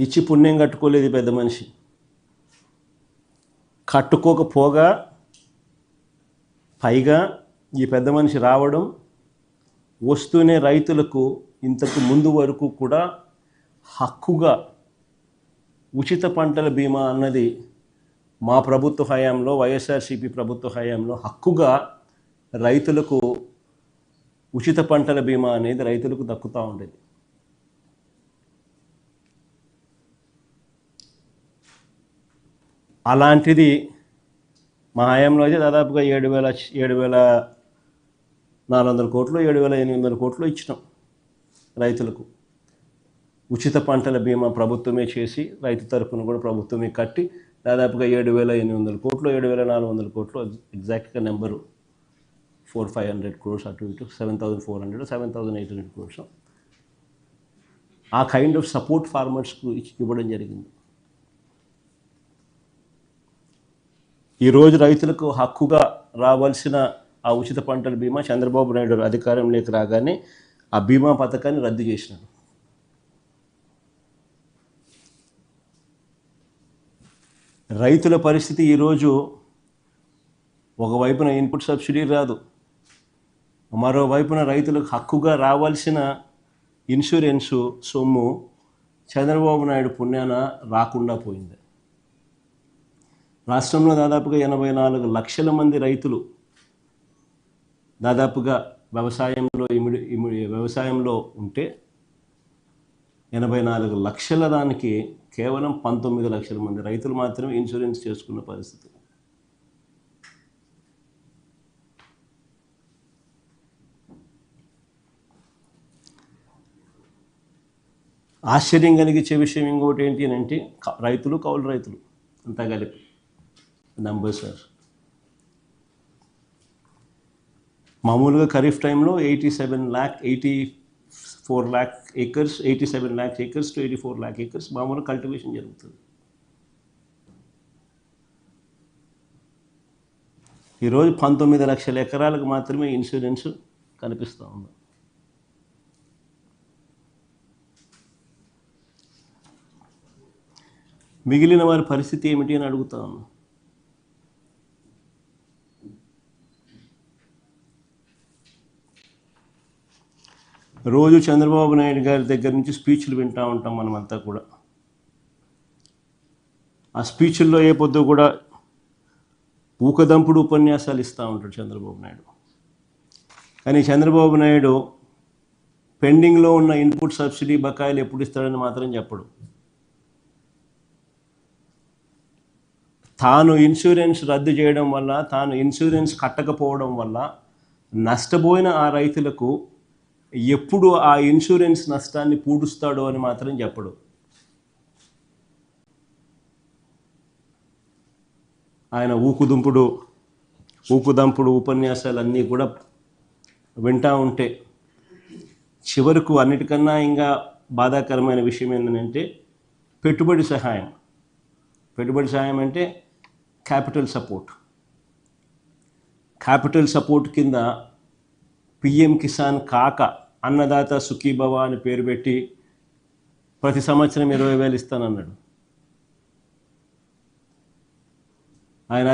ఇచ్చి పుణ్యం కట్టుకోలేదు పెద్ద మనిషి. కట్టుకోకపోగా పైగా ఈ పెద్ద మనిషి రావడం, వస్తూనే రైతులకు ఇంతకు ముందు వరకు కూడా హక్కుగా ఉచిత పంటల బీమా అన్నది మా ప్రభుత్వ హయాంలో, వైఎస్ఆర్సీపీ ప్రభుత్వ హయాంలో హక్కుగా రైతులకు ఉచిత పంటల బీమా అనేది రైతులకు దక్కుతూ ఉండేది. అలాంటిది మా హయాంలో అయితే దాదాపుగా 7,400 కోట్లు 7,800 కోట్లు ఇచ్చినాం రైతులకు. ఉచిత పంటల బీమా ప్రభుత్వమే చేసి రైతు తరఫున కూడా ప్రభుత్వమే కట్టి దాదాపుగా 7,800 కోట్లు 7,400 కోట్లు, ఎగ్జాక్ట్గా నెంబరు 400-500 crores అటు ఇటు, 7,400 7,800 crores ఆ కైండ్ ఆఫ్ సపోర్ట్ ఫార్మర్స్కు ఇవ్వడం జరిగింది. ఈరోజు రైతులకు హక్కుగా రావాల్సిన ఆ ఉచిత పంటల బీమా చంద్రబాబు నాయుడు అధికారంలోకి రాగానే ఆ బీమా పథకాన్ని రద్దు చేసినాడు. రైతుల పరిస్థితి ఈరోజు ఒకవైపున ఇన్పుట్ సబ్సిడీ రాదు, మరోవైపున రైతులకు హక్కుగా రావాల్సిన ఇన్సూరెన్సు సొమ్ము చంద్రబాబు నాయుడు పుణ్యాన రాకుండా పోయింది. రాష్ట్రంలో దాదాపుగా 84 లక్షల మంది రైతులు దాదాపుగా వ్యవసాయంలో ఉంటే 84 లక్షల దానికి కేవలం 19 లక్షల మంది రైతులు మాత్రమే ఇన్సూరెన్స్ చేసుకున్న పరిస్థితి. ఆశ్చర్యం కలిగించే విషయం ఇంకోటి ఏంటి అంటే రైతులు, కౌలు రైతులు అంతా కలిపి నంబర్స్ సార్. మామూలుగా ఖరీఫ్ టైంలో 84 lakh acres 87 lakh acres to 84 lakh acres మామూలు కల్టివేషన్ జరుగుతుంది. ఈరోజు 19 లక్షల ఎకరాలకు మాత్రమే ఇన్సూరెన్స్ కనిపిస్తూ ఉంది. మిగిలిన వారి పరిస్థితి ఏమిటి అని అడుగుతా ఉన్నాం. రోజు చంద్రబాబు నాయుడు గారి దగ్గర నుంచి స్పీచ్లు వింటూ ఉంటాం మనమంతా కూడా. ఆ స్పీచ్ల్లో ఏ పొద్దు కూడా ఊకదంపుడు ఉపన్యాసాలు ఇస్తూ ఉంటాడు చంద్రబాబు నాయుడు. కానీ చంద్రబాబు నాయుడు పెండింగ్లో ఉన్న ఇన్పుట్ సబ్సిడీ బకాయిలు ఎప్పుడు ఇస్తాడని మాత్రం చెప్పడు. తాను ఇన్సూరెన్స్ రద్దు చేయడం వల్ల, తాను ఇన్సూరెన్స్ కట్టకపోవడం వల్ల నష్టపోయిన ఆ రైతులకు ఎప్పుడు ఆ ఇన్సూరెన్స్ నష్టాన్ని పూడుస్తాడో అని మాత్రం చెప్పడు. ఆయన ఊకుదంపుడు ఉపన్యాసాలన్నీ కూడా వింటూ ఉంటే చివరకు అన్నిటికన్నా ఇంకా బాధాకరమైన విషయం ఏంటంటే పెట్టుబడి సహాయం అంటే క్యాపిటల్ సపోర్ట్ కింద పిఎం కిసాన్ కాక అన్నదాత సుఖీభవ అని పేరు పెట్టి ప్రతి సంవత్సరం 20,000 ఇస్తానన్నాడు. ఆయన